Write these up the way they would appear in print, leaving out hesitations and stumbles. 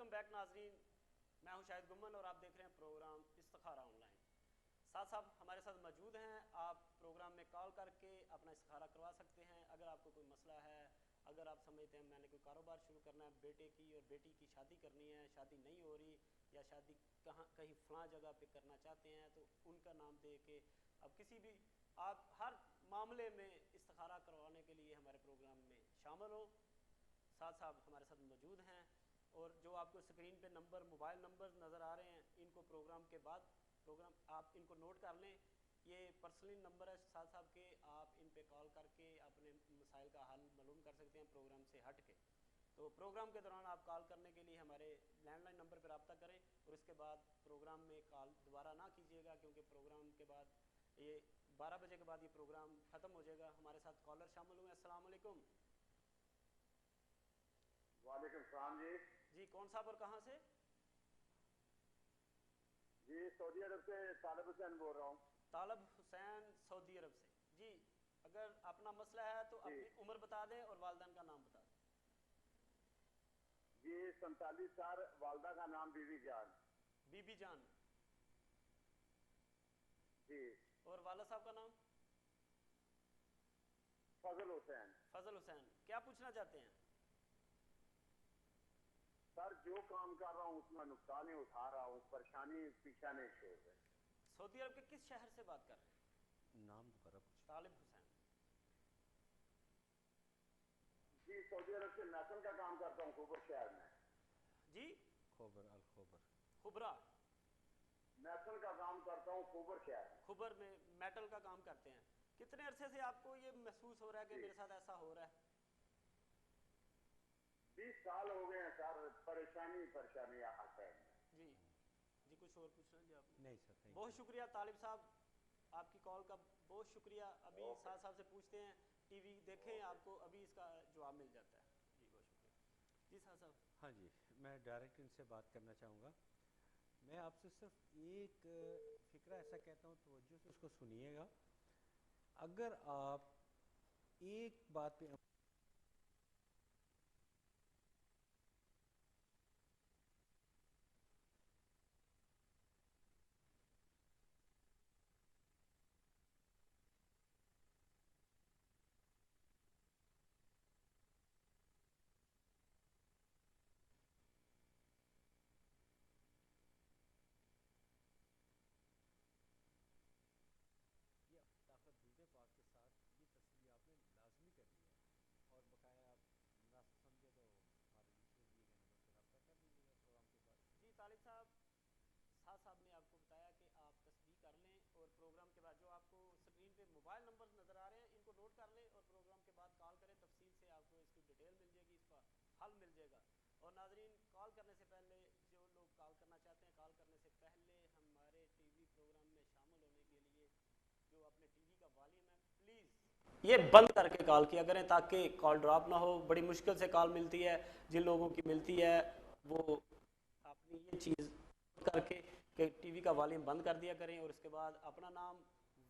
Welcome back नाजरीन। मैं हूं शाहिद गुम्मन और आप देख रहे हैं प्रोग्राम इस्तिखारा ऑनलाइन। साथ साहब हमारे साथ मौजूद हैं। आप प्रोग्राम में कॉल करके अपना इस्तिखारा करवा सकते हैं। अगर आपको कोई मसला है, अगर आप समझते हैं मैंने कोई कारोबार शुरू करना है, बेटे की और बेटी की शादी करनी है, शादी नहीं हो रही, या शादी कहीं फ़लाँ जगह पे करना चाहते हैं, तो उनका नाम दे के अब किसी भी आप हर मामले में इस्तिखारा करवाने के लिए हमारे प्रोग्राम में शामिल हो। साथ साहब हमारे साथ मौजूद हैं और जो आपको स्क्रीन पे नंबर मोबाइल नंबर नज़र आ रहे हैं, इनको प्रोग्राम के बाद प्रोग्राम आप इनको नोट कर लें। ये पर्सनली नंबर है साथ साहब के, आप इन पे कॉल करके अपने मसाइल का हल मालूम कर सकते हैं प्रोग्राम से हट के। तो प्रोग्राम के दौरान आप कॉल करने के लिए हमारे लैंडलाइन नंबर पर रब्ता करें और इसके बाद प्रोग्राम में कॉल दोबारा ना कीजिएगा, क्योंकि प्रोग्राम के बाद ये 12 बजे के बाद ये प्रोग्राम ख़त्म हो जाएगा। हमारे साथ कॉलर शामिल हुए। अस्सलाम वालेकुम। वालेकुम सलाम जी। जी कौन साहब और कहाँ से? जी सऊदी अरब से तालिब हुसैन बोल रहा हूँ। तालिब हुसैन सऊदी अरब से। जी अगर अपना मसला है तो जी अपनी उम्र बता दें और वालदान का नाम बता दें। जी 47 साल, वालदा का नाम बीवी जान। बीबी जान। जी और वाला साहब का नाम? फजल हुसैन। फजल हुसैन। क्या पूछना चाहते हैं? सर जो काम कर रहा हूँ उसमें नुकसान उठा रहा हूँ, परेशानी पीछा नहीं छोड़ रहे। सऊदी अरब के किस शहर से बात कर रहे हैं? नाम दोबारा पूछ। तालिब हुसैन। जी सऊदी अरब से मैसन का काम करता हूँ खुबर शहर में। जी खोबर अल खोबर। खुबरा। मैसन का काम करता हूँ खुबर शहर में। खुबर में मेटल का काम करते हैं। कितने अरसे से आपको ये महसूस हो रहा है कि जी मेरे साथ ऐसा हो रहा है? 20 साल हो गए हैं सर, परेशानी परेशानी आता है। जी जी कुछ और पूछना जी आपने? नहीं सर, थैंक बहुत यू। शुक्रिया तालिब साहब, आपकी कॉल का बहुत शुक्रिया। अभी ओके साथ साहब से पूछते हैं, टीवी देखें, ओके। आपको अभी इसका जवाब मिल जाता है। जी बहुत शुक्रिया। जी साथ साहब। हाँ जी, मैं डायरेक्ट इनसे बात करना चाहूँगा। मैं आपसे सिर्फ एक फ़िक्रा ऐसा कहता हूँ, तवज्जो से उसको सुनिएगा। अगर आप एक बात पे ये ताकत दूध पाक के साथ ये तस्वीर आपने लाजमी करनी है, और बकाया आप मुनासिब समझे तो हमारे दूसरे दिए गए नंबर पर रब्ता कर लीजिएगा प्रोग्राम के बाद। जी तालिब साहब, साथ साहब ने आपको बताया कि आप तस्दीक कर लें और प्रोग्राम के बाद जो आपको स्क्रीन पे मोबाइल नंबर नज़र आ रहे हैं इनको नोट कर लें और प्रोग्राम के बाद कॉल करें। तफसील से आपको इसकी डिटेल मिल जाएगी, इसका हल मिल जाएगा। और नाजरीन, कॉल करने से पहले जो लोग कॉल करना चाहते हैं, कॉल करने से पहले हमारे टीवी प्रोग्राम में शामिल होने के लिए जो अपने टीवी का वॉल्यूम है प्लीज़ ये बंद करके कॉल किया करें, ताकि कॉल ड्रॉप ना हो। बड़ी मुश्किल से कॉल मिलती है, जिन लोगों की मिलती है वो अपनी ये चीज़ करके कि टीवी का वॉल्यूम बंद कर दिया करें और उसके बाद अपना नाम,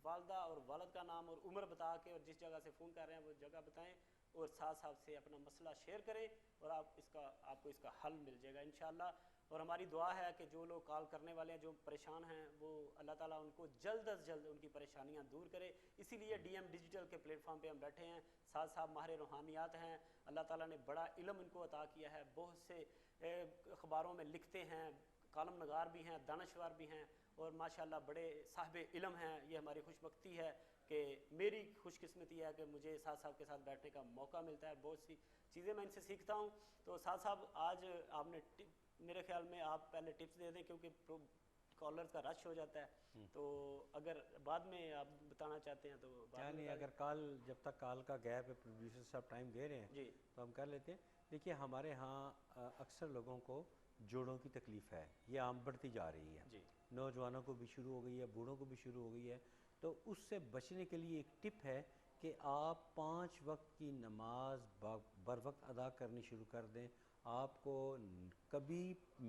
वालदा और वालद का नाम और उम्र बता के और जिस जगह से फ़ोन कर रहे हैं वो जगह बताएं और साथ साथ से अपना मसला शेयर करें और आपको इसका हल मिल जाएगा इंशाल्लाह। और हमारी दुआ है कि जो लोग कॉल करने वाले हैं, जो परेशान हैं, वो अल्लाह ताला उनको जल्द अज जल्द उनकी परेशानियां दूर करे। इसीलिए डीएम डिजिटल के प्लेटफॉर्म पे हम बैठे हैं। साथ साथ माहिर रूहानियात हैं, अल्लाह ताला ने बड़ा इल्म इनको अता किया है, बहुत से अखबारों में लिखते हैं, कालम नगार भी हैं, दानश्वर भी हैं और माशाल्लाह बड़े साहिब इल्म हैं। ये हमारी खुशबख्ती है कि मेरी खुशकिस्मती है कि मुझे साथ साहब के साथ बैठने का मौका मिलता है, बहुत सी चीज़ें मैं इनसे सीखता हूँ। तो साथ साहब आज आपने मेरे ख्याल में आप पहले टिप्स दे दें, क्योंकि कॉलर्स का रश हो जाता है, तो अगर बाद में आप बताना चाहते हैं तो बाद क्या में नहीं, बता अगर दें। कॉल जब तक कॉल का गैप है, प्रोड्यूसर साहब टाइम दे रहे हैं जी तो हम कर लेते हैं। देखिए हमारे यहाँ अक्सर लोगों को जोड़ों की तकलीफ़ है, ये आम बढ़ती जा रही है, जी नौजवानों को भी शुरू हो गई है, बूढ़ों को भी शुरू हो गई है। तो उससे बचने के लिए एक टिप है कि आप 5 वक्त की नमाज बर वक्त अदा करनी शुरू कर दें। आपको कभी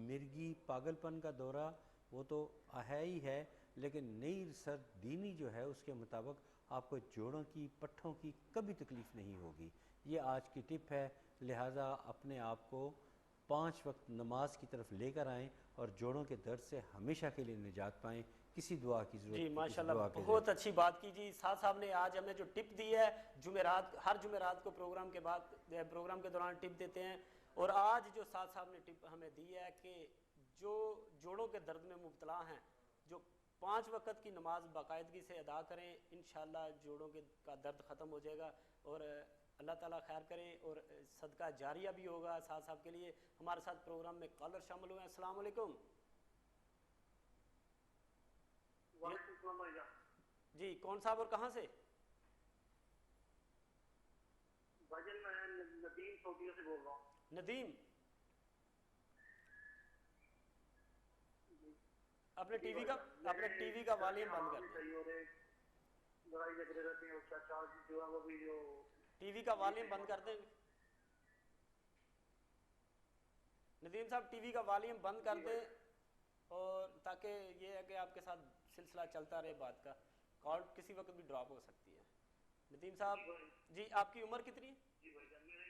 मिर्गी पागलपन का दौरा वो तो है ही है, लेकिन नई रिसर्च दीनी जो है उसके मुताबिक आपको जोड़ों की पट्ठों की कभी तकलीफ़ नहीं होगी। ये आज की टिप है, लिहाजा अपने आप को 5 वक्त नमाज की तरफ लेकर आएँ और जोड़ों के दर्द से हमेशा के लिए निजात पाएँ। किसी दुआ की ज़रूरत जी किसी माशाल्लाह, दुआ के बहुत अच्छी बात की जी। साथ साहब ने आज हमें जो टिप दी है, जुमेरात, हर जुमेरात को प्रोग्राम के बाद, प्रोग्राम के दौरान टिप देते हैं, और आज जो साथ साहब ने टिप हमें दी है कि जो जोड़ों के दर्द में मुब्तला हैं, जो 5 वक्त की नमाज बाकायदगी से अदा करें, इंशाअल्लाह जोड़ों के का दर्द ख़त्म हो जाएगा और अल्लाह ताला खैर करे और सदका जारिया भी होगा साथ साहब के लिए। हमारे साथ प्रोग्राम में कॉलर शामिल हुए हैं। अस्सलाम वालेकुम जी, कौन साहब और कहाँ से? भाईजान मैं नदीम सऊदीया से बोल रहा हूँ। नदीम, अपने टीवी का वॉल्यूम बंद कर दें। लड़ाई झगड़े रहते हैं, चाचा जो है वो भी जो टीवी का वॉल्यूम बंद कर दें। नदीम साहब टीवी का वॉल्यूम बंद कर दें, और ताकि ये है कि आपके साथ सिलसिला चलता रहे बात का। कॉल किसी वक्त भी ड्रॉप हो सकती है। नदीम साहब जी, आपकी उम्र कितनी है? जी भाईजान मेरी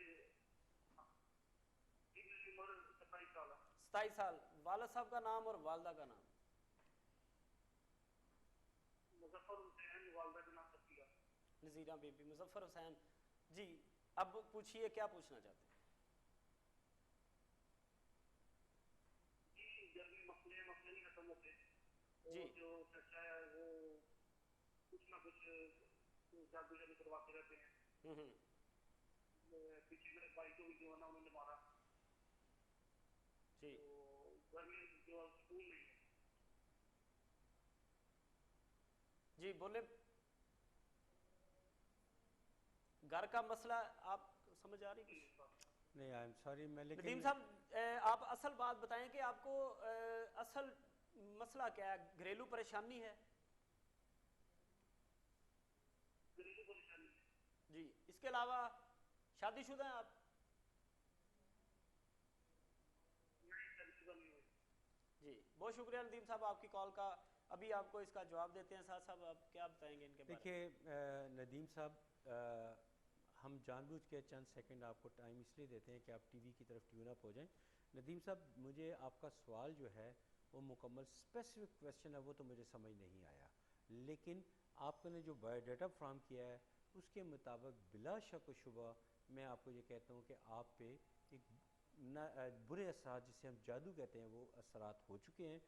उम्र 27 साल है। 27 साल। वालिद साहब का नाम और वालदा का नाम? मुजफ्फर हुसैन, वालदा का नाम सफिया। नज़ीरा बीबी। मुजफ्फर हुसैन जी, अब पूछिए क्या पूछना चाहते हैं? मसले नहीं खत्म होते, जी जो चर्चा है वो कुछ ना कुछ जादू जादू करवाते रहते हैं। पीछे मेरे भाई को भी जो है ना उन्होंने मारा जी। तो घर में जो सुकून नहीं है। जी बोले, घर का मसला आप समझ आ रही? नहीं, आई एम सॉरी, मैं लेकिन नदीम साहब आप असल बात बताएं कि आपको असल मसला क्या है, घरेलू परेशानी है? घरेलू परेशानी जी, इसके अलावा शादीशुदा हैं आप? नहीं, शादीशुदा नहीं हुई। जी, बहुत शुक्रिया नदीम साहब आपकी कॉल का। अभी आपको इसका जवाब देते हैं। साथ साहब आप क्या बताएंगे इनके बारे में? देखिए नदीम साहब, हम जानबूझ के चंद सेकंड आपको टाइम इसलिए देते हैं कि आप टीवी की तरफ ट्यून अप हो जाएं। नदीम साहब, मुझे आपका सवाल जो है वो मुकम्मल स्पेसिफिक क्वेश्चन है, वो तो मुझे समझ नहीं आया, लेकिन आपने जो बायोडाटा फ्राहम किया है उसके मुताबिक बिला शक व शुबा मैं आपको ये कहता हूँ कि आप पे एक बुरे असरात, जिसे हम जादू कहते हैं, वो असरात हो चुके हैं,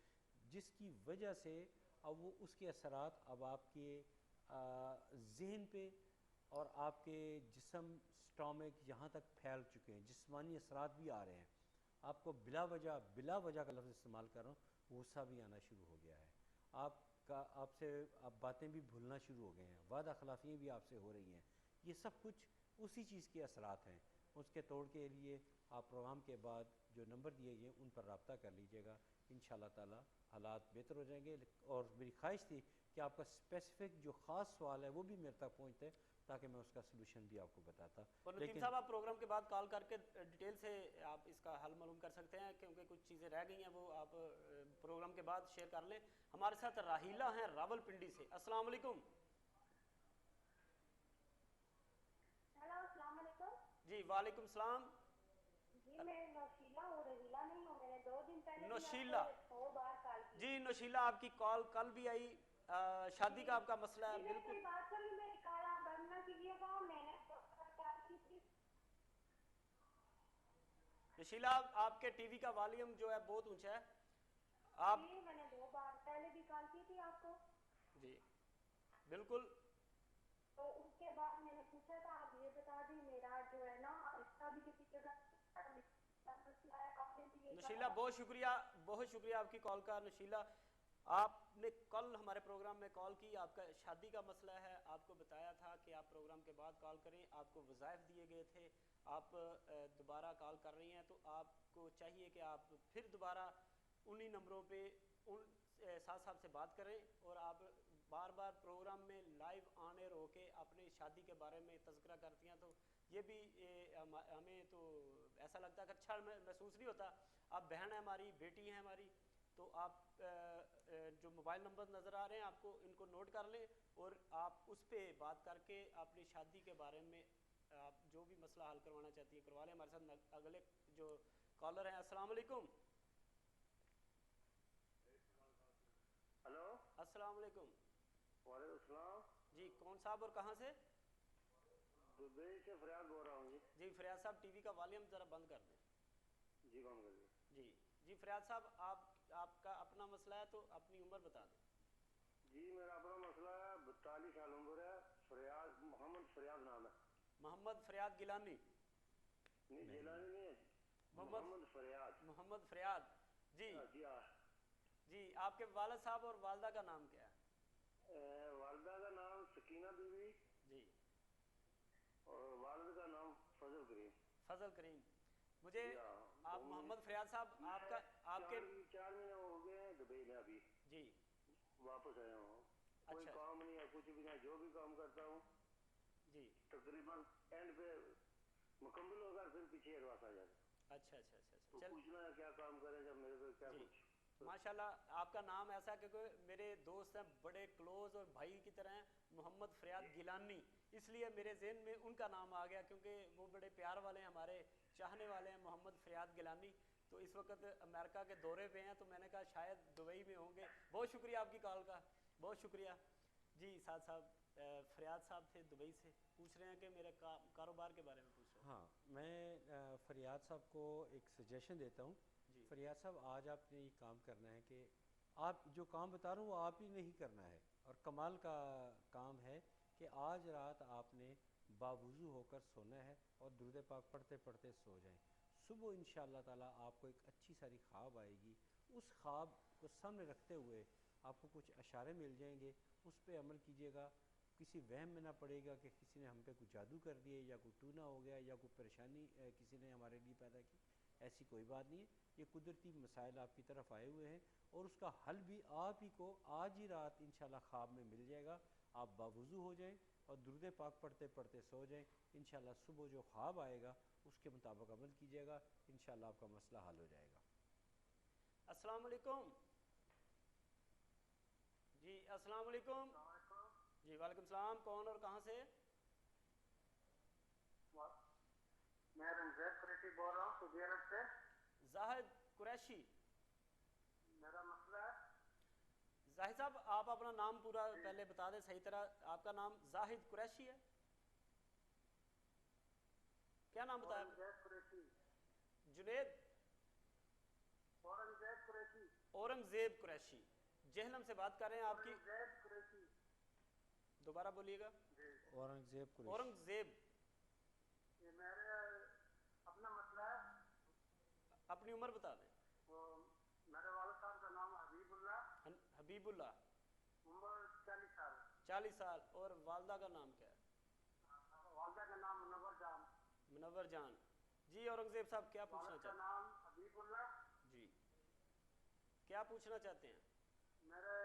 जिसकी वजह से अब वो उसके असरात अब आपके जहन पे और आपके जिस्म, स्टोमिक, यहाँ तक फैल चुके हैं। जिस्मानी असरात भी आ रहे हैं। आपको बिला वजह का लफ्ज़ इस्तेमाल कर रहा हूँ, गुस्सा भी आना शुरू हो गया है। आपसे आप बातें भी भूलना शुरू हो गए हैं। वादा खिलाफियाँ भी आपसे हो रही हैं। ये सब कुछ उसी चीज़ के असरात हैं। उसके तोड़ के लिए आप प्रोग्राम के बाद जो नंबर दिए गए उन पर रब्ता कर लीजिएगा। इंशाअल्लाह ताला हालात बेहतर हो जाएंगे। और मेरी ख्वाहिश थी कि आपका स्पेसिफिक जो ख़ास सवाल है वो भी मेरे तक पहुँचते, ताकि मैं उसका सलूशन भी आपको बताता। और नदीम साहब, आप प्रोग्राम के बाद कॉल करके डिटेल से आप इसका हल मालूम कर सकते हैं, क्योंकि कुछ चीज़ें रह गई हैं, वो आप प्रोग्राम के बाद शेयर कर लें। हमारे साथ राहीला हैं रावलपिंडी से। अस्सलाम वालेकुम। हेलो, अस्सलाम वालेकुम। जी वालेकुम सलाम। जी मैं नौशीला हूँ, रहीला नहीं हूँ। मैंने 2 दिन पहले नौशीला भी आपको 100 बार कॉल की। जी नौशीला, आपकी कॉल कल भी आई। शादी का आपका मसला है। बिल्कुल बात करी, मेरी कॉल आप बंद ना कीजिएगा। मैंने कॉल की थी। नौशीला, आपके टीवी का वॉल्यूम जो है बहुत ऊंचा है। आप जी मैंने 2 बार पहले भी कॉल की थी आपको। जी बिल्कुल। तो उसके बाद मैंने पूछा था, आप ये बता दी मेरा जो है ना इसका भी किसी जगह मसला है, आपने भी ये नौशीला बहुत शुक्रिया आपकी कॉल का। नौशीला, आपने कल हमारे प्रोग्राम में कॉल की, आपका शादी का मसला है, आपको बताया था कि आप प्रोग्राम के बाद कॉल करें, आपको वज़ाइफ दिए गए थे, आप दोबारा कॉल कर रही हैं, तो आपको चाहिए कि आप फिर दोबारा उन्हीं नंबरों पे उन साथ साहब से बात करें और आप बार बार प्रोग्राम में लाइव ऑन एयर होके अपनी शादी के बारे में तज़किरा करती हैं, तो ये भी हमें तो ऐसा लगता है कि अच्छा महसूस नहीं होता। आप बहन है हमारी, बेटी हैं हमारी, तो आप जो मोबाइल नंबर नज़र आ रहे हैं आपको, इनको नोट कर लें और आप उस पर बात करके अपनी शादी के बारे में आप जो भी मसला हल करवाना चाहती है करवा लें। हमारे साथ अगले जो कॉलर हैं। अस्सलाम वालेकुम। हेलो, अस्सलाम वालेकुम। वालेकुम सलाम। जी कौन साहब और कहाँ से? दुबई से फरियाद बोल रहा हूँ जी। जी फरियाद साहब टीवी का वॉल्यूम ज़रा बंद कर दें। जी बंद कर दिया। जी जी फरियाद साहब आपका अपना मसला है तो अपनी उम्र बता दें। जी मेरा अपना मसला है, 42 साल उम्र है, फरियाद मोहम्मद फरियाद नाम है। मोहम्मद फरियाद गिलानी? नहीं जिलानी नहीं है, मोहम्मद फरियाद। मोहम्मद फरियाद जी। जी हाँ। जी आपके वालिद साहब और वालदा का नाम क्या है? वालदा का नाम सकीना बीवी जी और वालिद का नाम फजल करीम। फजल करीम। मुझे जी हाँ। आप मोहम्मद फरियाद साहब आपका आपके 4 महीने हो गए हैं दुबई में, अभी जी वापस आया हूँ। कोई अच्छा काम नहीं है, कुछ भी नहीं, जो भी काम करता हूँ जी तकरीबन एंड पे मुकम्मल होगा, फिर पीछे एडवांस आ जाता है। अच्छा अच्छा अच्छा अच्छा तो चल पूछना है क्या काम करें जब मेरे को क्या जी कुछ। माशाल्लाह आपका नाम ऐसा है क्योंकि मेरे दोस्त हैं बड़े क्लोज और भाई की तरह हैं, मोहम्मद फरियाद गिलानी, इसलिए मेरे जहन में उनका नाम आ गया क्योंकि वो बड़े प्यार वाले हैं, हमारे चाहने वाले हैं मोहम्मद फरियाद गिलानी। तो इस वक्त अमेरिका के दौरे पे हैं तो मैंने कहा शायद दुबई में होंगे। बहुत शुक्रिया आपकी कॉल का, बहुत शुक्रिया। जी साद साहब फरियाद साहब थे दुबई से, पूछ रहे हैं कि मेरे कारोबार के बारे में पूछ रहे हैं। हाँ, मैं फरियाद साहब को एक सजेशन देता हूँ। जी फरियाद साहब आज आपने ये काम करना है कि आप जो काम बता रहा हूँ वो आप ही नहीं करना है, और कमाल का काम है कि आज रात आपने बावुज़ू होकर सोना है और दुरूद पाक पढ़ते पढ़ते सो जाएं। सुबह इंशाअल्लाह ताला आपको एक अच्छी सारी ख्वाब आएगी। उस ख्वाब को सामने रखते हुए आपको कुछ इशारे मिल जाएंगे, उस पर अमल कीजिएगा। किसी वहम में ना पड़ेगा कि किसी ने हम पे कुछ जादू कर दिए या कोई टूना हो गया या कोई परेशानी किसी ने हमारे लिए पैदा की। ऐसी कोई बात नहीं है, ये कुदरती मसाइल आपकी तरफ आए हुए हैं और उसका हल भी आप ही को आज ही रात इंशाल्लाह ख्वाब में मिल जाएगा। आप बावुज़ू हो जाएं और दुरूद पाक पढ़ते पढ़ते सो जाएं। इंशाल्लाह सुबह जो ख्वाब आएगा उसके मुताबिक अमल कीजिएगा, इंशाल्लाह आपका मसला हल हो जाएगा। अस्सलाम वालेकुम। जी अस्सलाम वालेकुम। जी वालेकुम सलाम। कौन और कहाँ से? मैं रंजैद कुरैशी बोल रहा हूँ सऊदी अरब से। जाहिद कुरैशी। मेरा मसला है, जाहिद साहब आप अपना नाम पूरा पहले बता दें सही तरह। आपका नाम जाहिद कुरैशी है? क्या नाम बताया? औरंगजेब कुरैशी। जुनेद औरंगजेब कुरैशी। औरंगजेब कुरैशी जहलम से बात कर रहे हैं आपकी। औरंगजेब कुरैशी। दोबारा बोलिएगा। औरंगजेब कुरैशी। औरंगजेब। ये मेरे अपना मसला है। अपनी उम्र बता दें। वो मेरे वालिद साहब का नाम हबीबुल्लाह, हबीबुल्लाह, उम्र 40 साल। 40 साल। और वालदा का नाम क्या है? वालदा का नाम मुनव्वर जान। मुनव्वर जान। जी औरंगजेब साहब क्या पूछना वालिद का चाहते नाम हबीबुल्लाह। हैं? जी क्या पूछना चाहते हैं? मेरे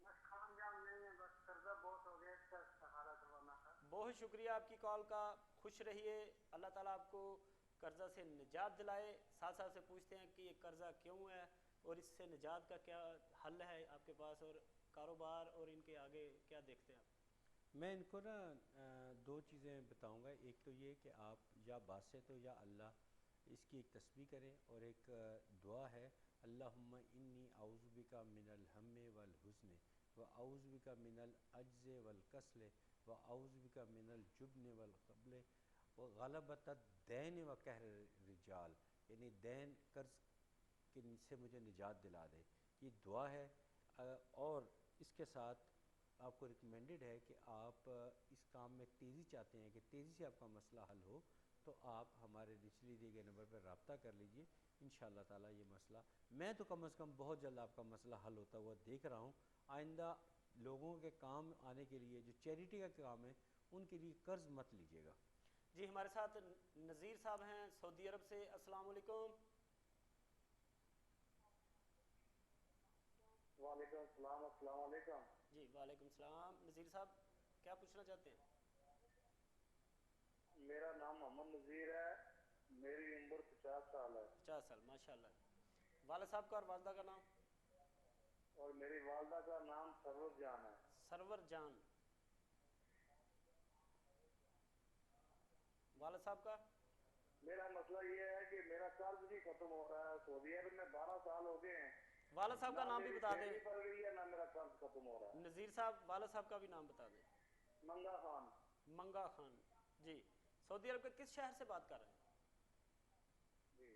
बस खानजान नहीं है, बस कर्जा बहुत हो गया, इसका सहारा करवाना था। बहुत शुक्रिया आपकी कॉल का, खुश रहिए, अल्लाह ताला आपको कर्जा से निजात दिलाए। साथ साथ से पूछते हैं कि ये कर्जा क्यों है और इससे निजात का क्या हल है आपके पास, और कारोबार और इनके आगे क्या देखते हैं आप? मैं इनको ना दो चीज़ें बताऊंगा। एक तो ये कि आप या बासित हो या अल्लाह, इसकी एक तस्बीह करें, और एक दुआ है, अल्लाहुम्मा इन्नी आउज़ु बिका मिनल हम्मे वल हुज़्न व आउज़ु बिका मिनल अज्ज़ वल कस्ल व आउज़ु बिका मिनल जुब्न वल क़ब्ल व ग़लबत दैन व कहर रिजाल, यानी दैन कर्ज के से मुझे निजात दिला दे। ये दुआ है। और इसके साथ आपको रिकमेंडेड है कि आप इस काम में तेज़ी चाहते हैं कि तेज़ी से आपका मसला हल हो, तो आप हमारे निचली दिए गए नंबर पर रब्ता कर लीजिए। इंशाअल्लाह ताला ये मसला, मैं तो कम से कम बहुत जल्द आपका मसला हल होता हुआ देख रहा हूँ। आइंदा लोगों के काम आने के लिए, जो चैरिटी का काम है, उनके लिए कर्ज मत लीजिएगा। जी हमारे साथ नज़ीर साहब हैं सऊदी अरब से। अस्सलाम वालेकुम। वालेकुम सलाम। अस्सलाम वालेकुम। जी वालेकुम सलाम। नज़ीर साहब क्या पूछना चाहते हैं? मेरा नाम मोहम्मद नज़ीर है, मेरी उम्र 50 साल है 50 साल, माशाल्लाह। वालिद साहब का और वालदा का नाम? और मेरी वालदा का नाम सरवर जान है। सरवर जान। वालिद साहब का? मेरा मसला ये है कि मेरा कर्ज भी खत्म हो रहा है। सऊदी अरब में 12 साल हो गए हैं। वाला साहब का नाम भी बता दें। पड़ गई है ना, मेरा कर्ज खत्म हो रहा है। नज़ीर साहब, वाला साहब का भी नाम बता दें। मंगा खान। मंगा खान जी, सऊदी अरब के किस शहर से बात कर रहे हैं? जी,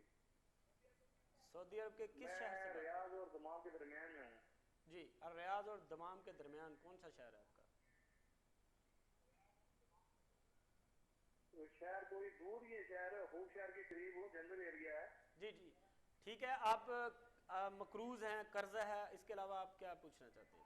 सऊदी अरब के किस शहर से? रियाज और दमाम के दरमियान में हूँ जी, रियाज और दमाम के दरमियान कौन सा शहर है आपका? तो शहर कोई दूर ही शहर है, खूब शहर के करीब हो, जंगल एरिया है। जी जी ठीक है। आप मकरूज हैं, कर्जा है, इसके अलावा आप क्या पूछना चाहते हैं?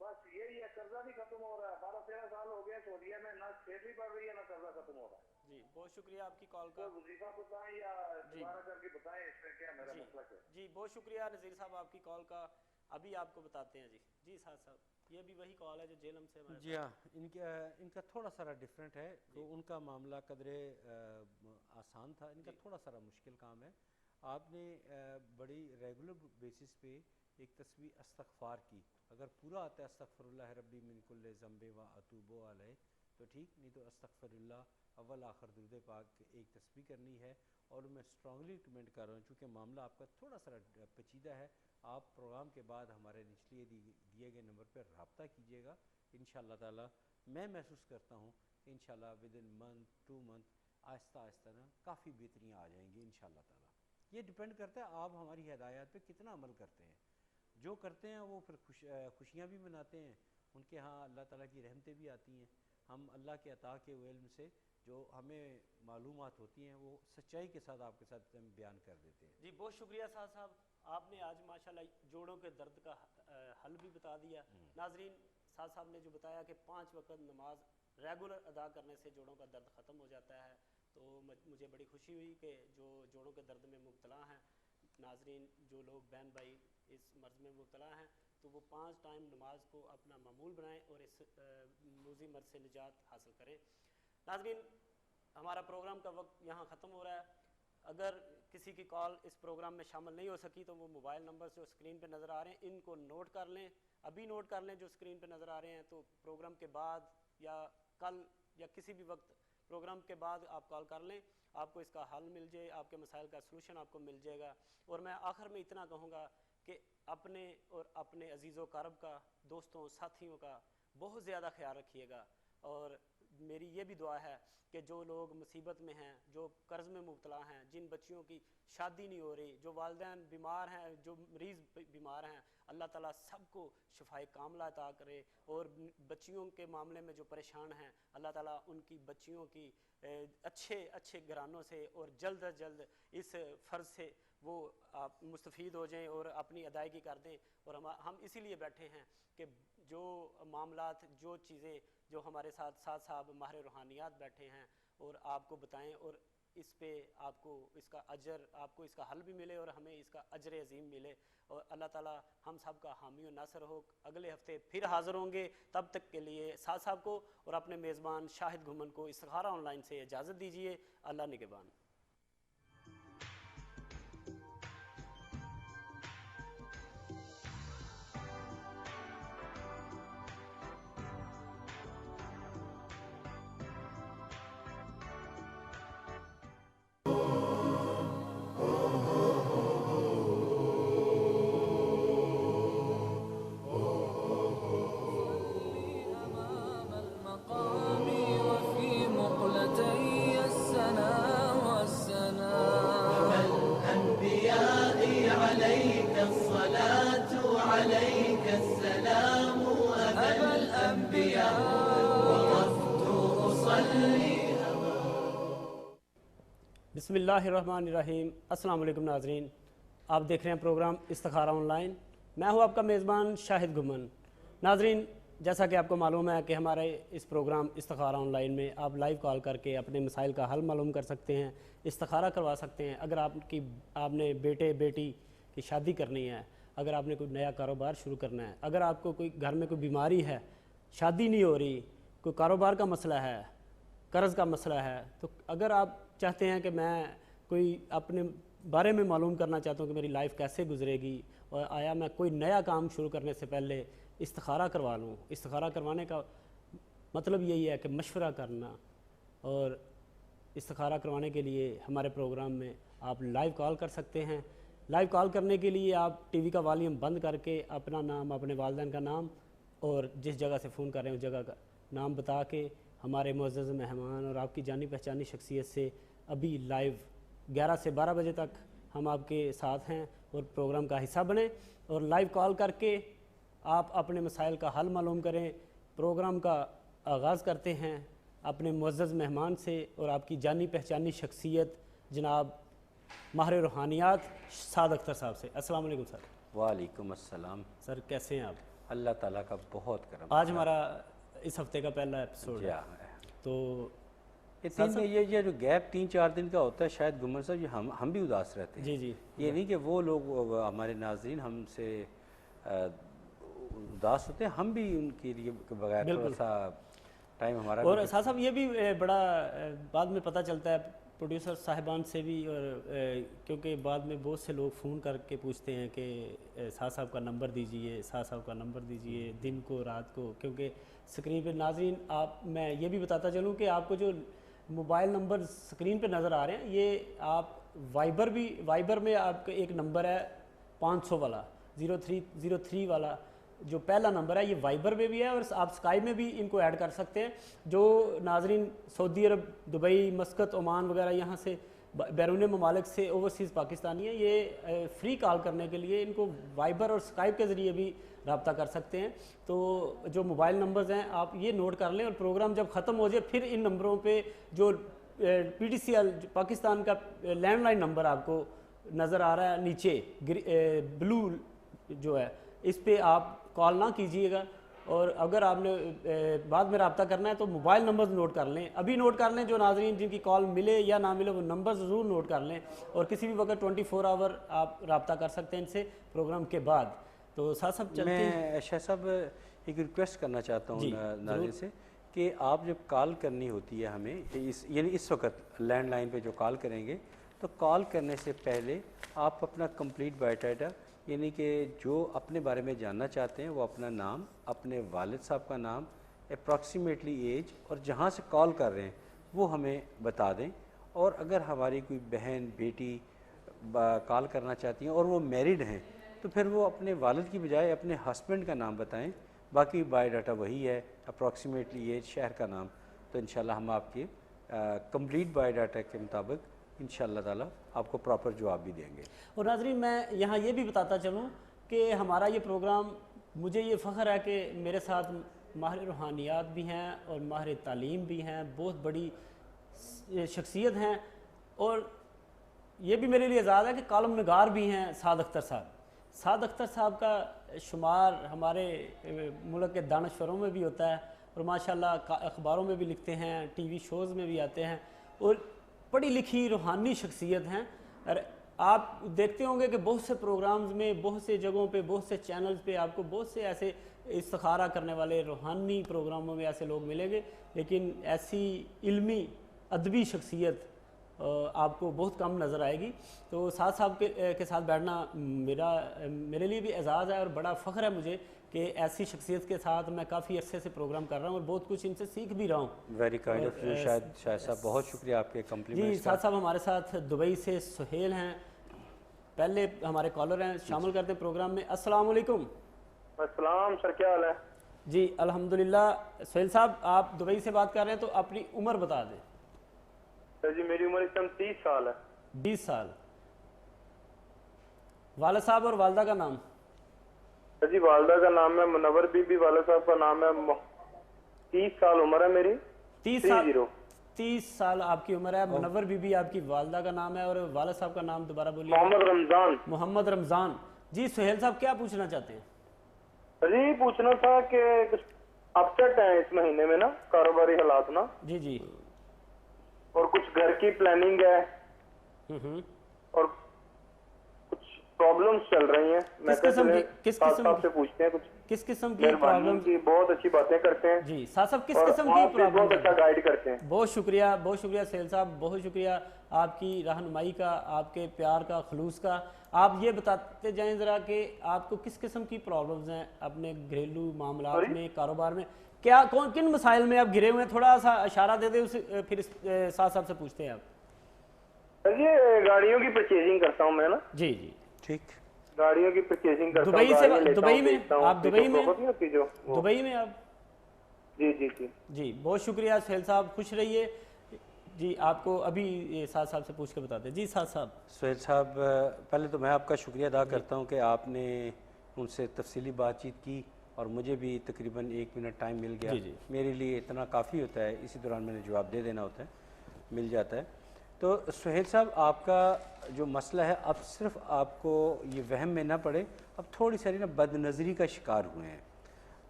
बस यही है, कर्जा भी खत्म हो रहा है। 12-13 साल हो गए सऊदीया में, ना सैलरी बढ़ रही है ना कर्जा खत्म हो रहा है। जी, बहुत शुक्रिया आपकी कॉल का। तो वजीफा बताएं या दोबारा करके बताएं इसमें क्या मेरा मसला है। जी, बहुत शुक्रिया नज़ीर साहब आपकी कॉल का। अभी आपको बताते हैं। जी जी साहब, ये भी वही कॉल है जो जेलम से हमारे। जी हाँ, इनका थोड़ा सारा डिफरेंट है। तो उनका मामला कदरे आसान था, इनका थोड़ा सारा मुश्किल काम है। आपने बड़ी रेगुलर बेसिस पे एक तस्वीर इस्तग़फ़ार की, अगर पूरा आता है अस्तग़फ़िरुल्लाह रब्बी मिन कुल्लि ज़ंबि व अतूबु अलैह तो ठीक, नहीं तो अस्तग़फ़िरुल्लाह अव्वल आखिर दुरूद पाक एक तस्बीह करनी है। और मैं स्ट्रांगली रिकमेंड कर रहा हूँ, चूँकि मामला आपका थोड़ा सा पेचीदा है, आप प्रोग्राम के बाद हमारे निचले दिए गए नंबर पर रब्ता कीजिएगा। इंशाअल्लाह ताला मैं महसूस करता हूँ कि इंशाअल्लाह with in month 2 month Aahista Aahista ना काफ़ी बेहतरियाँ आ जाएंगी इंशाअल्लाह ताला। ये डिपेंड करता है आप हमारी हिदायत पे कितना अमल करते हैं। जो करते हैं वो फिर खुशियाँ भी मनाते हैं, उनके यहाँ अल्लाह ताला की रहमतें भी आती हैं। हम अल्लाह के अता के इल्म से जो हमें मालूमात होती हैं वो सच्चाई के साथ आपके साथ हम बयान कर देते हैं। जी, बहुत शुक्रिया साहब, आपने आज माशाल्लाह जोड़ों के दर्द का हल भी बता दिया। नाजरीन, साहब ने जो बताया कि 5 वक्त नमाज रेगुलर अदा करने से जोड़ों का दर्द ख़त्म हो जाता है, तो मुझे बड़ी खुशी हुई कि जो जोड़ों के दर्द में मुब्तला हैं नाजरीन, जो लोग बहन भाई इस मर्ज़ में मुब्तला हैं, तो वो 5 टाइम नमाज को अपना मामूल बनाएं और इस मूज़ी मर्ज़ से निजात हासिल करें। नाजरीन, हमारा प्रोग्राम का वक्त यहाँ ख़त्म हो रहा है। अगर किसी की कॉल इस प्रोग्राम में शामिल नहीं हो सकी तो वो मोबाइल नंबर जो स्क्रीन पे नज़र आ रहे हैं इनको नोट कर लें, अभी नोट कर लें जो स्क्रीन पे नज़र आ रहे हैं। तो प्रोग्राम के बाद या कल या किसी भी वक्त प्रोग्राम के बाद आप कॉल कर लें, आपको इसका हल मिल जाए, आपके मसाइल का सलूशन आपको मिल जाएगा। और मैं आखिर में इतना कहूँगा कि अपने और अपने अजीज़ व क़रब का, दोस्तों साथियों का बहुत ज़्यादा ख्याल रखिएगा। और मेरी ये भी दुआ है कि जो लोग मुसीबत में हैं, जो कर्ज़ में मुब्तला हैं, जिन बच्चियों की शादी नहीं हो रही, जो वालिदैन बीमार हैं, जो मरीज़ बीमार हैं, अल्लाह ताला सबको शिफाए कामला अता करे। और बच्चियों के मामले में जो परेशान हैं, अल्लाह ताला उनकी बच्चियों की अच्छे घरानों से और जल्द अज जल्द इस फ़र्ज़ से वो आप मुस्तफ़ीद हो जाएं और अपनी अदायगी कर दें। और हम इसीलिए बैठे हैं कि जो मामलात, जो चीज़ें जो हमारे साथ साहब माहिर रूहानियात बैठे हैं और आपको बताएं, और इस पे आपको इसका अजर, आपको इसका हल भी मिले और हमें इसका अजर अजीम मिले। और अल्लाह ताला हम सब का हामी और नासर हो। अगले हफ्ते फिर हाज़िर होंगे, तब तक के लिए साहब को और अपने मेज़बान शाहिद घुमन को इस्तिखारा ऑनलाइन से इजाज़त दीजिए। अल्लाह निगहबान। बिस्मिल्लाहिर्रहमानिर्रहीम। अस्सलाम वालेकुम नाज़रीन, आप देख रहे हैं प्रोग्राम इस्तिखारा ऑनलाइन। मैं हूं आपका मेज़बान शाहिद घुमन। नाज़रीन, जैसा कि आपको मालूम है कि हमारे इस प्रोग्राम इस्तिखारा ऑनलाइन में आप लाइव कॉल करके अपने मसाइल का हल मालूम कर सकते हैं, इस्तिखारा करवा सकते हैं। अगर आपने बेटे बेटी की शादी करनी है, अगर आपने कोई नया कारोबार शुरू करना है, अगर आपको कोई घर में कोई बीमारी है, शादी नहीं हो रही, कोई कारोबार का मसला है, कर्ज़ का मसला है, तो अगर आप चाहते हैं कि मैं कोई अपने बारे में मालूम करना चाहता हूँ कि मेरी लाइफ कैसे गुजरेगी और आया मैं कोई नया काम शुरू करने से पहले इस्तिखारा करवा लूँ। इस्तिखारा करवाने का मतलब यही है कि मशवरा करना और इस्तिखारा करवाने के लिए हमारे प्रोग्राम में आप लाइव कॉल कर सकते हैं। लाइव कॉल करने के लिए आप टीवी का वॉल्यूम बंद करके अपना नाम, अपने वालिदैन का नाम और जिस जगह से फ़ोन कर रहे हैं उस जगह का नाम बता के हमारे मुअज़्ज़ज़ मेहमान और आपकी जानी पहचानी शख्सियत से अभी लाइव 11 से 12 बजे तक हम आपके साथ हैं और प्रोग्राम का हिस्सा बने और लाइव कॉल करके आप अपने मसाइल का हल मालूम करें। प्रोग्राम का आगाज़ करते हैं अपने मुअज़्ज़ज़ मेहमान से और आपकी जानी पहचानी शख्सियत जनाब माहिर रूहानियात साद अख्तर साहब से। अस्सलाम वालेकुम सर। वालेकुम अस्सलाम। सर कैसे हैं आप? अल्लाह ताला का बहुत करम। आज हमारा इस हफ्ते का पहला एपिसोड है, तो ये जो गैप 3-4 दिन का होता है शायद गुमर साहब, ये हम भी उदास रहते हैं। जी जी, ये नहीं कि वो लोग हमारे नाज़रीन हमसे उदास होते हैं, हम भी उनके लिए बगैर थोड़ा सा टाइम हमारा। और साहब ये भी बड़ा बाद में पता चलता है प्रोड्यूसर साहिबान से भी, और क्योंकि बाद में बहुत से लोग फ़ोन करके पूछते हैं कि साहब का नंबर दीजिए, साहब का नंबर दीजिए, दिन को रात को, क्योंकि स्क्रीन पे नाज़रीन आप, मैं ये भी बताता चलूँ कि आपको जो मोबाइल नंबर स्क्रीन पे नज़र आ रहे हैं ये आप वाइबर में आपका एक नंबर है 500 वाला 0303 वाला जो पहला नंबर है, ये वाइबर में भी है और आप स्काई में भी इनको ऐड कर सकते हैं। जो नाजरीन सऊदी अरब, दुबई, मस्कत, ओमान वगैरह यहाँ से बैरून ममालिक से ओवरसीज़ पाकिस्तानी है, ये फ्री कॉल करने के लिए इनको वाइबर और स्काइप के ज़रिए भी रब्ता कर सकते हैं। तो जो मोबाइल नंबर्स हैं आप ये नोट कर लें और प्रोग्राम जब ख़त्म हो जाए फिर इन नंबरों पे जो PTCL पाकिस्तान का लैंडलाइन नंबर आपको नज़र आ रहा है नीचे ब्लू जो है, इस पे आप कॉल ना कीजिएगा। और अगर आपने बाद में रब्ता करना है तो मोबाइल नंबर्स नोट कर लें, अभी नोट कर लें। जो नाजरीन जिनकी कॉल मिले या ना मिले वो नंबर ज़रूर नोट कर लें और किसी भी वक्त 24 आवर आप रब्ता कर सकते हैं इनसे प्रोग्राम के बाद। तो साथ साहब चलते हैं। मैं शाह साहब एक रिक्वेस्ट करना चाहता हूँ नाज़रीन से कि आप जब कॉल करनी होती है हमें, यानी इस वक्त लैंडलाइन पे जो कॉल करेंगे, तो कॉल करने से पहले आप अपना कंप्लीट बायोडाटा, यानी कि जो अपने बारे में जानना चाहते हैं वो अपना नाम, अपने वालिद साहब का नाम, अप्रॉक्सीमेटली एज और जहाँ से कॉल कर रहे हैं वो हमें बता दें। और अगर हमारी कोई बहन बेटी कॉल करना चाहती हैं और वो मैरिड हैं तो फिर वो अपने वालिद की बजाय अपने हस्बैंड का नाम बताएं, बाकी बायोडाटा वही है, अप्रॉक्सीमेटली एज, शहर का नाम। तो इंशाल्लाह हम आपके कंप्लीट बायोडाटा के मुताबिक इंशाअल्लाह ताला आपको प्रॉपर जवाब भी देंगे। और नाज़रीन मैं यहाँ ये भी बताता चलूँ कि हमारा ये प्रोग्राम, मुझे ये फ़ख्र है कि मेरे साथ माहिर रूहानियात भी हैं और माहिर तालीम भी हैं, बहुत बड़ी शख्सियत हैं। और ये भी मेरे लिए एजाज़ है कि कॉलम नगार भी हैं साद अख्तर साहब। साद अख्तर साहब का शुमार हमारे मुल्क के दानश्वरों में भी होता है और माशाल्लाह अखबारों में भी लिखते हैं, TV शोज़ में भी आते हैं और पढ़ी लिखी रूहानी शख्सियत हैं। और आप देखते होंगे कि बहुत से प्रोग्राम्स में, बहुत से जगहों पे, बहुत से चैनल्स पे आपको बहुत से ऐसे इस्तिखारा करने वाले रूहानी प्रोग्रामों में ऐसे लोग मिलेंगे, लेकिन ऐसी इल्मी अदबी शख्सियत आपको बहुत कम नज़र आएगी। तो साथ साहब के साथ बैठना मेरे लिए भी एजाज़ है और बड़ा फ़ख्र है मुझे कि ऐसी शख्सियत के साथ मैं काफ़ी अरसे से प्रोग्राम कर रहा हूँ और बहुत कुछ इनसे सीख भी रहा हूँ। Very kind of you Shah साहब, बहुत शुक्रिया आपके कम्प्लीमेंट्स जी। साथ साहब हमारे साथ दुबई से सुहेल हैं, पहले हमारे कॉलर हैं, शामिल करते हैं प्रोग्राम में। अस्सलाम वालेकुम। अस्सलाम सर, क्या हाल है? जी अल्हम्दुलिल्लाह। सुहेल साहब आप दुबई से बात कर रहे हैं तो अपनी उम्र बता दें। सर जी मेरी उम्र इस टाइम 30 साल है। 20 साल। वालिद साहब और वालदा का नाम? सर जी वालदा का नाम है मुनव्वर बीबी, वालिद साहब का नाम है 30 साल उम्र है मेरी। 30 साल आपकी उम्र है। मुनव्वर बीबी आपकी वालदा का नाम है और वालिद साहब का नाम दोबारा बोलिए। मोहम्मद रमजान। मोहम्मद रमजान। जी सुहेल साहब क्या पूछना चाहते हैं? सर जी पूछना था कि कुछ अपसेट है इस महीने में ना, कारोबारी हालात ना। जी जी। और कुछ घर की प्लानिंग है और कुछ प्रॉब्लम्स चल रही हैं। किस किस्म से पूछते हैं कुछ किस किस्म की प्रॉब्लम की? बहुत अच्छी बातें करते हैं जी साहब, किस किस्म की प्रॉब्लम? बहुत अच्छा गाइड करते हैं। बहुत शुक्रिया सुहेल साहब, बहुत शुक्रिया आपकी रहनुमाई का, आपके प्यार का, खलूस का। आप ये बताते जाएं ज़रा कि आपको किस किस्म की प्रॉब्लम्स हैं अपने घरेलू मामलात में, कारोबार में? क्या कौन किन मसाइल में आप गिरे हुए हैं, थोड़ा सा इशारा दे दे, उसे फिर साथ साहब से पूछते हैं आप। ये गाड़ियों की परचेजिंग करता हूँ मैं ना। जी जी ठीक। गाड़ियों की परचेजिंग करता हूँ। दुबई से, गाड़ियाँ लेता दुबई हूँ, में बेचता हूँ, आप दुबई में, होती होती जो वो। दुबई में आप। जी जी जी जी बहुत शुक्रिया सुहेल साहब, खुश रहिए जी। आपको अभी ये साथ साहब से पूछ के बताते हैं। जी साथ साहब। सुहेल साहब, पहले तो मैं आपका शुक्रिया अदा करता हूँ कि आपने उनसे तफसीली बातचीत की और मुझे भी तकरीबन 1 मिनट टाइम मिल गया। जी जी। मेरे लिए इतना काफ़ी होता है, इसी दौरान मैंने जवाब दे देना होता है, मिल जाता है। तो सुहेल साहब, आपका जो मसला है, अब सिर्फ आपको ये वहम में ना पड़े, अब थोड़ी सारी ना बदनज़री का शिकार हुए हैं,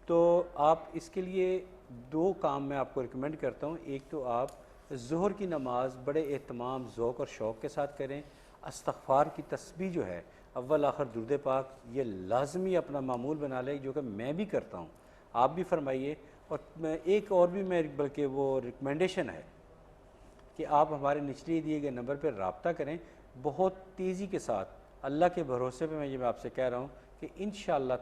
तो आप इसके लिए 2 काम मैं आपको रिकमेंड करता हूँ। एक तो आप ज़ोहर की नमाज़ बड़े एहतमाम, ज़ौक़ और शौक़ के साथ करें। इस्तग़फ़ार की तस्बीह जो है, अव्वल आखिर दुरूद पाक, ये लाजमी अपना मामूल बना लें, जो कि मैं भी करता हूँ, आप भी फरमाइए। और एक और भी मैं बल्कि वो रिकमेंडेशन है कि आप हमारे निचले दिए गए नंबर पर रब्ता करें बहुत तेज़ी के साथ। अल्लाह के भरोसे पे मैं ये आपसे कह रहा हूँ कि इंशाअल्लाह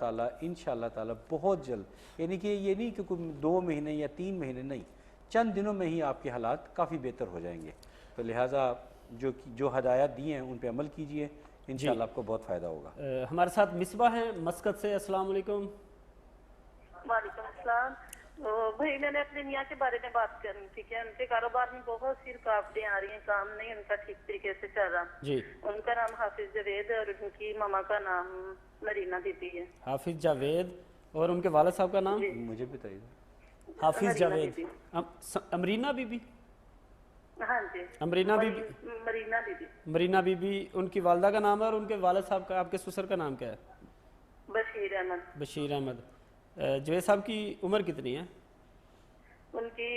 ताला बहुत जल्द, यानी कि ये नहीं कि कोई 2 महीने या 3 महीने नहीं, चंद दिनों में ही आपके हालात काफ़ी बेहतर हो जाएंगे। तो लिहाजा जो हदायत दी हैं उन पर अमल कीजिए, इंशाअल्लाह आपको बहुत फ़ायदा होगा। हमारे साथ मिसबा हैं मस्कत से। अस्सलाम वालेकुम। वालेकुम अस्सलाम। तो भाई मैंने अपने मियाँ के बारे में बात करनी थी कि उनके कारोबार में बहुत सी रुकावटें आ रही हैं, काम नहीं उनका ठीक तरीके से चल रहा। जी। उनका नाम हाफिज जावेद और उनकी मामा का नाम मरीना बीबी है। हाफिज जावेद और उनके वालिद साहब का नाम मुझे बताइए। हाफिज मरीना जावेद। बीबी। अमरीना बीबी। हाँ जी। अमरीना बीबी। मरीना बीबी। मरीना बीबी उनकी वालदा का नाम है, और उनके वालिद साहब का, आपके ससुर का नाम क्या है? बशीर अहमद। बशीर अहमद। जवेद साहब की उम्र कितनी है? उनकी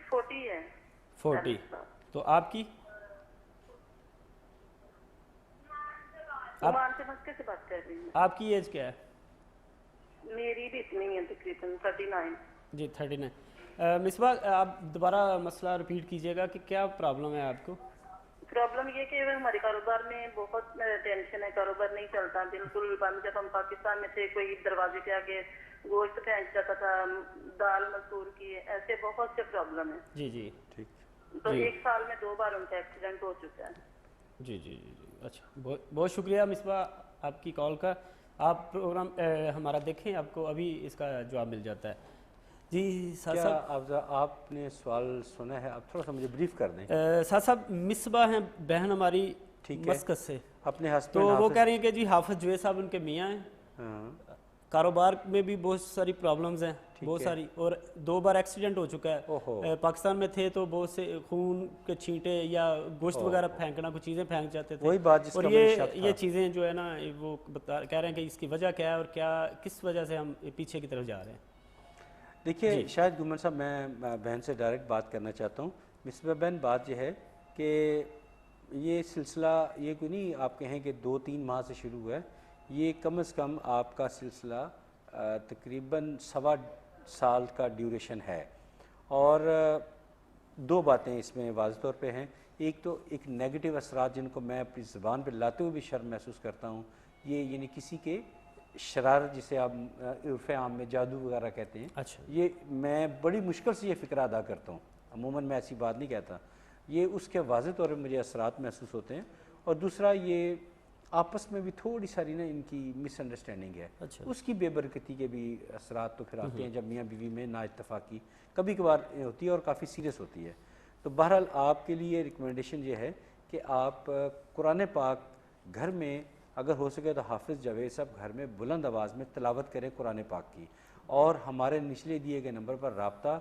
40 है। 40। तो आपकी? ओमान से मस्के से बात कर रही हूँ। आपकी एज क्या है? मेरी भी इतनी है तकरीबन 39। जी 39। मिसबा, आप दोबारा मसला रिपीट कीजिएगा कि क्या प्रॉब्लम है आपको? प्रॉब्लम ये कि हमारे कारोबार में बहुत टेंशन है, कारोबार नहीं चलता बिल्कुल बंद। जब हम पाकिस्तान में थे, कोई दरवाजे के आगे गोश्त फेंक जाता था, दाल मसूर की, ऐसे बहुत से प्रॉब्लम है। जी जी ठीक। तो 1 साल में 2 बार उनका एक्सीडेंट हो चुका है। जी जी जी जी। अच्छा, बहुत शुक्रिया मिसबा आपकी कॉल का। आप प्रोग्राम हमारा देखें, आपको अभी इसका जवाब मिल जाता है। जी साहब। क्या आपने सवाल सुना है? आप थोड़ा सा मुझे ब्रीफ कर दें। साहब मिसबा हैं बहन हमारी, ठीक है, मस्कत से। अपने हस्बैंड तो वो कह रही हैं कि जी हाफिज जवेद साहब उनके मियाँ हैं, हाँ, कारोबार में भी बहुत सारी प्रॉब्लम्स हैं, बहुत है। सारी, और 2 बार एक्सीडेंट हो चुका है। पाकिस्तान में थे तो बहुत से खून के छींटे या गोश्त वगैरह फेंकना, कुछ चीज़ें फेंक जाते थे। वही बात जिसका और मुझे शक था। ये चीज़ें जो है ना, वो कह रहे हैं कि इसकी वजह क्या है और क्या किस वजह से हम पीछे की तरफ जा रहे हैं। देखिए, शायद गुमन साहब, मैं बहन से डायरेक्ट बात करना चाहता हूँ। मिसबा बहन, बात यह है कि ये सिलसिला ये कोई नहीं आप कहें कि 2-3 माह से शुरू हुआ है। ये कम से कम आपका सिलसिला तकरीबन 1.25 साल का ड्यूरेशन है। और 2 बातें इसमें वाज़ेह तौर पे हैं। एक तो एक नेगेटिव असरात जिनको मैं अपनी ज़बान पे लाते हुए भी शर्म महसूस करता हूँ, ये यानी किसी के शरारत, जिसे आप उर्फ़ आम में जादू वगैरह कहते हैं। अच्छा। ये मैं बड़ी मुश्किल से ये फ़िक्र अदा करता हूँ, अमूमन मैं ऐसी बात नहीं कहता। ये उसके वाज़ेह तौर पर मुझे असरात महसूस होते हैं। और दूसरा, ये आपस में भी थोड़ी सारी ना इनकी मिसअंडरस्टैंडिंग है। अच्छा। उसकी बेबरकती के भी असरात तो फिर आते हैं जब मियाँ बीवी में ना इत्तफाक़ी कभी कभार होती है और काफ़ी सीरियस होती है। तो बहरहाल आपके लिए रिकमेंडेशन ये है कि आप कुरान पाक घर में अगर हो सके तो हाफिज़ जावेद साहब घर में बुलंद आवाज़ में तिलावत करें कुरान पाक की, और हमारे निचले दिए गए नंबर पर रब्ता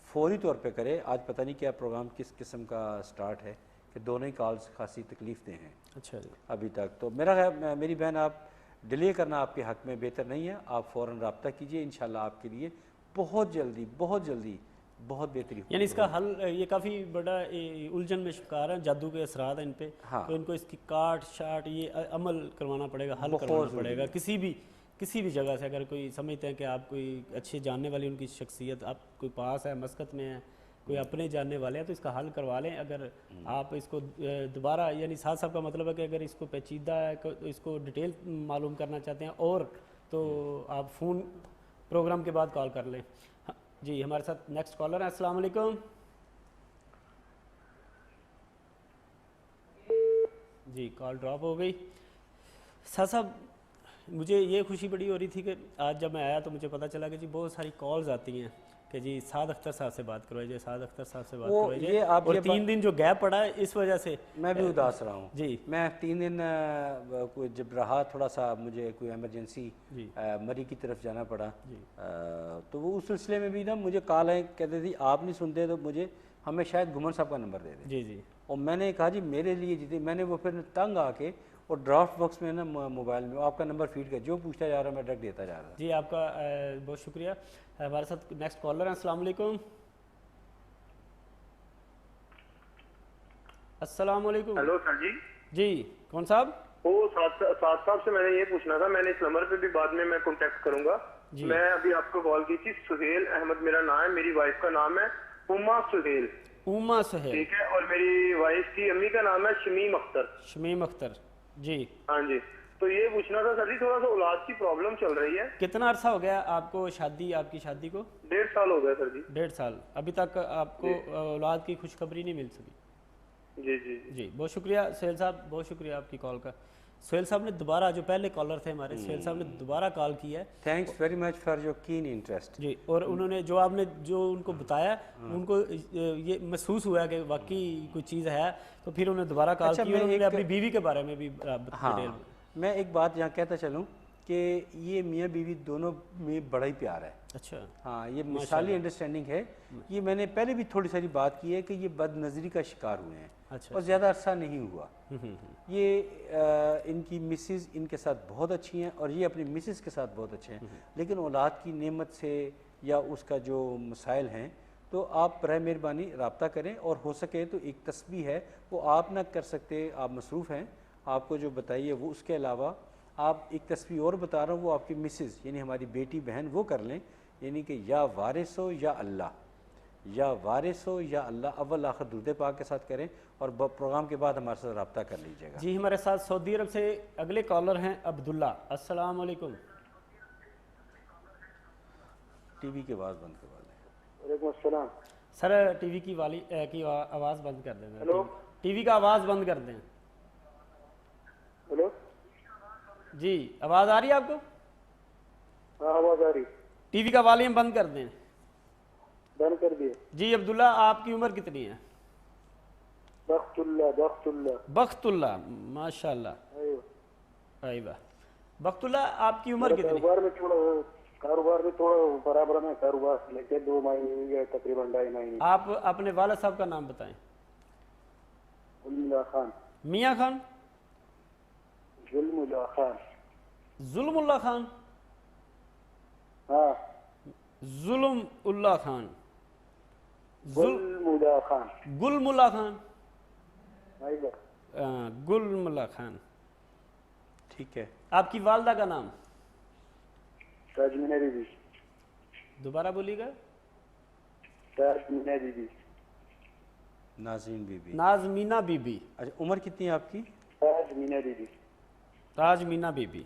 फौरी तौर पे करें। आज पता नहीं क्या प्रोग्राम किस किस्म का स्टार्ट है कि दोनों ही कॉल्स खासी तकलीफ दे हैं। अच्छा जी। अभी तक तो मेरी बहन, आप डिले करना आपके हक़ में बेहतर नहीं है। आप फ़ौरन रब्ता कीजिए, इंशाल्लाह आपके लिए बहुत जल्दी बहुत बेहतरी। यानी इसका हल, ये काफ़ी बड़ा उलझन में शिकार है, जादू के असरात हैं इन पे। हाँ। तो इनको इसकी काट शाट ये अमल करवाना पड़ेगा, हल करवाना पड़ेगा। किसी भी जगह से अगर कोई समझते हैं कि आप कोई अच्छी जानने वाली उनकी शख्सियत आप कोई पास है, मस्कत में है, कोई अपने जानने वाले हैं, तो इसका हल करवा लें। अगर आप इसको दोबारा, यानी साहब का मतलब है कि अगर इसको पेचीदा है, इसको डिटेल मालूम करना चाहते हैं और, तो आप फ़ोन प्रोग्राम के बाद कॉल कर लें। जी हमारे साथ नेक्स्ट कॉलर है। अस्सलाम वालेकुम। जी कॉल ड्रॉप हो गई। साहब मुझे ये खुशी बड़ी हो रही थी कि आज जब मैं आया तो मुझे पता चला कि जी बहुत सारी कॉल्स आती हैं कि जी साद अख्तर साहब से बात करवाइए, साद अख्तर साहब से बात करवाइए, और 3 दिन जो गैप पड़ा है इस वजह से मैं भी उदास रहा हूँ जी। मैं 3 दिन कोई जब रहा थोड़ा सा मुझे कोई एमरजेंसी मरी की तरफ जाना पड़ा तो वो उस सिलसिले में भी ना मुझे कॉल आए, कहते थे आप नहीं सुनते तो मुझे हमें शायद घुमन साहब का नंबर दे दें। जी जी। और मैंने कहा जी मेरे लिए जितने मैंने वो फिर तंग आके और ड्राफ्ट बॉक्स में ना मोबाइल में आपका नंबर फीड कर जो पूछता जा रहा मैं डायरेक्ट देता जा रहा। जी आपका बहुत शुक्रिया। हमारे साथ नेक्स्ट कॉलर हैं। अस्सलाम वालेकुम। अस्सलाम वालेकुम। हेलो सर जी। जी कौन साहब? वो साद साहब से मैंने ये पूछना था, मैंने इस नंबर पे भी बाद में मैं कांटेक्ट करूंगा। मैं अभी आपको कॉल की थी, सुहेल अहमद मेरा नाम है, मेरी वाइफ का नाम है उमा सुहेल। उमा सुहेल, ठीक है, और मेरी वाइफ की अम्मी का नाम है शमीम अख्तर। शमीम अख्तर जी। हाँ जी, तो ये पूछना था सर जी, थोड़ा सा औलाद की प्रॉब्लम चल रही है। कितना अरसा हो गया आपको शादी, आपकी शादी को? 1.5 साल हो गया सर जी। 1.5 साल। अभी तक आपको औलाद की खुशखबरी नहीं मिल सकी? जी जी जी बहुत शुक्रिया सुहेल साहब, बहुत शुक्रिया आपकी कॉल का। सुहेल साहब ने दोबारा, जो पहले कॉलर थे हमारे, सुहेल साहब ने दोबारा कॉल किया है। Thanks very much for your keen interest. जी, और उन्होंने जो आपने जो उनको बताया उनको ये महसूस हुआ कि वाकई कोई चीज़ है, तो फिर उन्होंने दोबारा कॉल की और उन्होंने अपनी बीवी के बारे में भी हाँ, मैं एक बात यहाँ कहता चलूँ कि ये मियाँ बीवी दोनों में बड़ा ही प्यार है। अच्छा हाँ, ये मिसाली अंडरस्टैंडिंग है। ये मैंने पहले भी थोड़ी सारी बात की है कि ये बदनज़री का शिकार हुए हैं। अच्छा। और ज़्यादा अरसा नहीं हुआ। ये इनकी मिसेस इनके साथ बहुत अच्छी हैं और ये अपनी मिसेस के साथ बहुत अच्छे हैं, लेकिन औलाद की नेमत से या उसका जो मसाइल हैं, तो आप बराए मेहरबानी रब्ता करें, और हो सके तो एक तस्बीह है वो आप ना कर सकते, आप मसरूफ़ हैं, आपको जो बताइए वो, उसके अलावा आप एक तस्बीह और बता रहा हूँ, वो आपकी मिसेस यानी हमारी बेटी बहन वो कर लें, यानी कि या वारिस हो या अल्लाह, या वारिस हो या अल्लाह, अव्वल आखिर दुरूद पाक के साथ करें, और प्रोग्राम के बाद हमारे साथ रब्ता कर लीजिएगा। जी हमारे साथ सऊदी अरब से अगले कॉलर हैं अब्दुल्ला। अस्सलाम वालेकुम। टीवी की आवाज़ बंद करवा दें। वालेकुम अस्सलाम। सर टीवी की की आवाज़ बंद कर दें। हेलो, टीवी का आवाज़ बंद कर दें। हेलो जी आवाज़ आ रही है आपको? हाँ आवाज़ आ रही। टीवी का वॉल्यूम बंद कर दें। बंद कर दिए। जी अब्दुल्ला, आपकी उम्र कितनी है? बख्तुल्ला। बख्तुल्ला। बख्तुल्ला, माशाल्लाह। अयवा बख्तुल्ला, आपकी उम्र कितनी? कारोबार में थोड़ा बराबर में कारोबार लेके 2 महीने हो गए, तकरीबन 2.5 महीने। आप अपने वालिद साहब का नाम बताएं। जुल्मुल्लाह खान। मियाँ खान? जुल्मुल्लाह खान। जुल्मुल्लाह खान? हाँ, जुल्मुल्लाह खान। गुलमुल्लाह खान। गुलमुल्लाह खान। आइए। गुलमुल्लाह खान, ठीक है। आपकी वालदा का नाम? ताजमीना बीबी। दोबारा बोलिएगा। ताजमीना बीबी। नाज़रीन बीबी। नाज़मीना बीबी। अच्छा, उम्र कितनी है आपकी? ताजमीना बीबी। ताजमीना बीबी।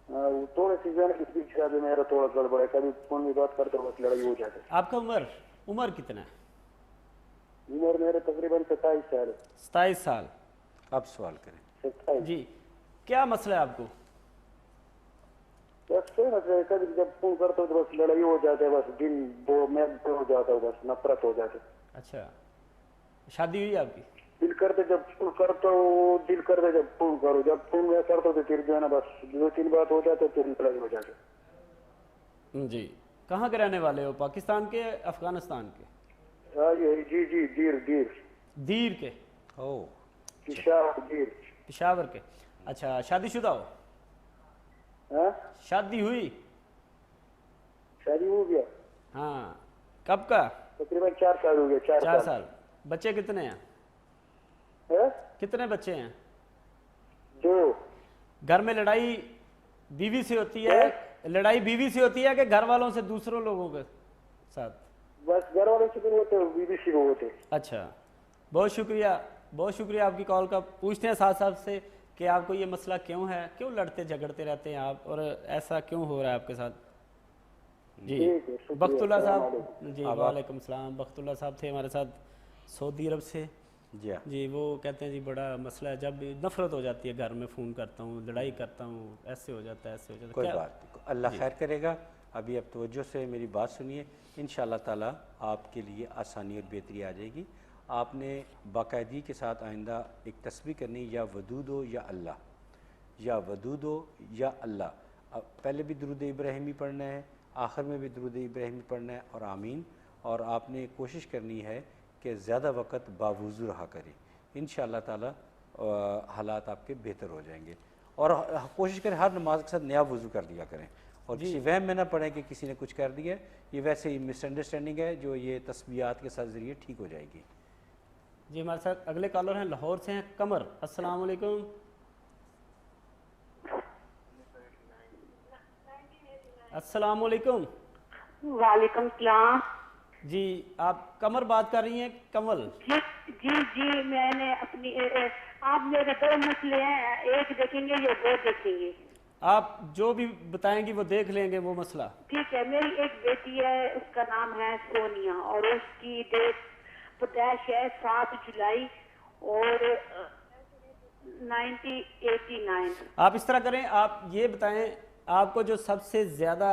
वो थोड़े सी जाने के बीच में मेरा थोड़ा गड़बड़ है, कभी फोन में बात करते वक्त लड़ाई हो जाती है। आपका उम्र कितना है? उम्र मेरे तकरीबन 27 साल है। 27 साल। अब सवाल करें। 27। जी क्या मसला है आपको? बस कोई मसला है, कभी जब फोन करते हो तो बस लड़ाई हो जाते है, बस दिन वो मैं हो जाता है, बस नफरत हो जाती है। अच्छा, शादी हुई आपकी? दिल करते जब फोन करते हो, दिल करते जब फोन करो, जब फोन मैं करता हूँ तो फिर जो है ना बस 2-3 बात हो जाते फिर लड़ाई हो जाती। जी कहाँ के रहने वाले हो? पाकिस्तान के, अफगानिस्तान के? जी जी, दीर के। ओह, पेशावर के। अच्छा, शादीशुदा हो? हाँ, शादी हुई? शादी हो गया। हाँ, कब का? तकरीबन 4 साल हो गए। 4 साल। बच्चे कितने हैं? है? कितने बच्चे हैं? 2। घर में लड़ाई बीवी से होती है? लड़ाई बीवी से होती है कि घर वालों से, दूसरों लोगों के साथ? बस घर वालों से भी होते, बीवी से भी होते। अच्छा, बहुत शुक्रिया आपकी कॉल का। पूछते हैं साथ साथ से कि आपको ये मसला क्यों है, क्यों लड़ते झगड़ते रहते हैं आप, और ऐसा क्यों हो रहा है आपके साथ? जी बख्तुल्ला साहब जी वालेकुम सलाम। बख्तुल्ला साहब थे हमारे साथ सऊदी अरब से जी हाँ जी। वो कहते हैं जी बड़ा मसला है, जब नफरत हो जाती है घर में, फ़ोन करता हूँ, लड़ाई करता हूँ, ऐसे हो जाता है, ऐसे हो जाता है। कोई बात नहीं, अल्लाह खैर करेगा। अभी आप तवज्जो से मेरी बात सुनिए, इंशाअल्लाह ताला आपके लिए आसानी और बेहतरी आ जाएगी। आपने बाकायदगी के साथ आइंदा एक तस्बीह करनी, या वदूदो या अल्लाह, या वदूदो या अल्लाह। अब पहले भी दुरूद इब्राहिमी पढ़ना है, आखिर में भी दुरूद इब्राहिमी पढ़ना है, और आमीन। और आपने कोशिश करनी है कि ज़्यादा वक़्त बावुज़ू रहा करें, इंशाअल्लाह ताला हालात आपके बेहतर हो जाएंगे। और कोशिश करें हर नमाज के साथ नया वज़ू कर लिया करें, और किसी वहम में ना पड़े कि किसी ने कुछ कर दिया। ये वैसे ही मिसअंडरस्टैंडिंग है जो ये तस्बीहात के साथ ज़रिए ठीक हो जाएगी। जी हमारे साथ अगले कॉलर हैं, लाहौर से हैं कमर। अस्सलाम वालेकुम। अस्सलाम वालेकुम। वालेकुम सलाम। जी आप कमर बात कर रही हैं? कमल जी जी जी मैंने अपनी आप मेरे दो मसले हैं, एक देखेंगे या दो देखेंगे? आप जो भी बताएंगी वो देख लेंगे वो मसला। ठीक है। मेरी एक बेटी है, उसका नाम है सोनिया, और उसकी डेट पैदाइश है 7 जुलाई और 1989। आप इस तरह करें, आप ये बताएं आपको जो सबसे ज़्यादा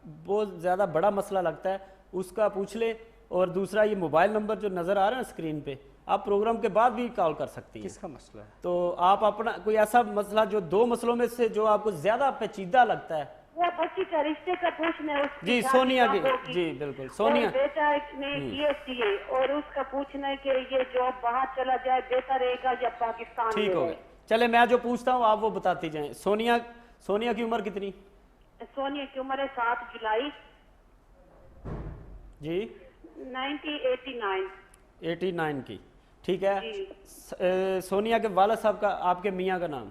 बहुत ज़्यादा बड़ा मसला लगता है उसका पूछ ले, और दूसरा ये मोबाइल नंबर जो नज़र आ रहा है ना स्क्रीन पे, आप प्रोग्राम के बाद भी कॉल कर सकती हैं। किसका मसला है? तो आप अपना कोई ऐसा मसला जो दो मसलों में से जो आपको ज़्यादा पेचीदा लगता है। वो बच्ची का रिश्ते का पूछना है, उसकी जी शादी सोनिया कब की, होगी? जी बिल्कुल सोनिया। और बेटा ने किए और उसका पूछना है कि ये जॉब बाहर चला जाए बेहतर रहेगा या पाकिस्तान ठीक में हो रहे? गया, चले मैं जो पूछता हूँ आप वो बताती जाएं। सोनिया की उम्र कितनी? सोनिया की उम्र है 7 जुलाई जी 1989। 89 की, ठीक है। जी। सोनिया के वाला साहब का, आपके मियाँ का नाम?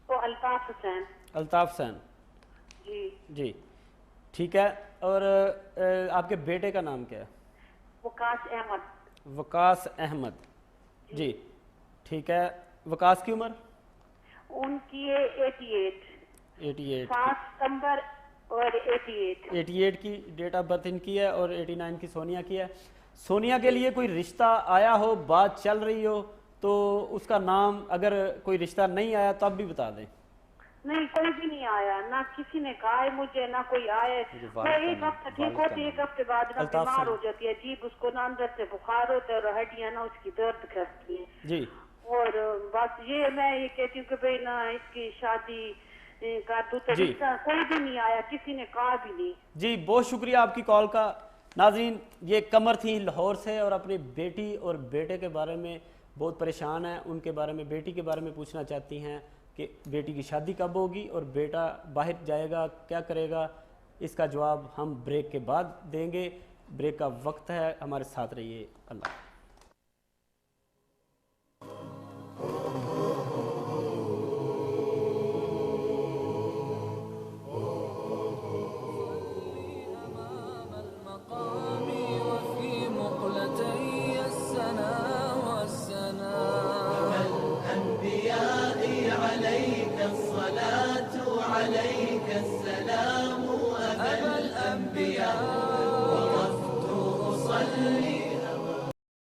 तो अल्ताफ हुसैन। अल्ताफ हुसैन जी जी, ठीक है। और आपके बेटे का नाम क्या है? वकास अहमद। वकास अहमद जी, ठीक है। वकास की उम्र? उनकी है 88 सितंबर और 88 की डेट ऑफ बर्थ इनकी है, और 89 की सोनिया की है। सोनिया के लिए कोई रिश्ता आया हो, बात चल रही हो, तो उसका नाम, अगर कोई रिश्ता नहीं आया तो आप भी बता दें। नहीं, कोई भी नहीं आया, ना किसी ने कहा है मुझे, ना कोई आया। वो एक हफ्ता ठीक होती है, एक हफ्ते बाद ना बीमार हो जाती है, अजीब उसको ना अंदर से बुखार होता है और हड्डियां ना उसकी दर्द करती है जी। और बस ये मैं ये कहती हूँ कि भाई ना इसकी शादी कर दूं, तो रिश्ता कोई भी नहीं आया, किसी ने कहा भी नहीं। जी बहुत शुक्रिया आपकी कॉल का। नाज़रीन, ये कमर थी लाहौर से, और अपनी बेटी और बेटे के बारे में बहुत परेशान है, उनके बारे में, बेटी के बारे में पूछना चाहती हैं कि बेटी की शादी कब होगी और बेटा बाहर जाएगा क्या करेगा। इसका जवाब हम ब्रेक के बाद देंगे। ब्रेक का वक्त है, हमारे साथ रहिए। अल्लाह।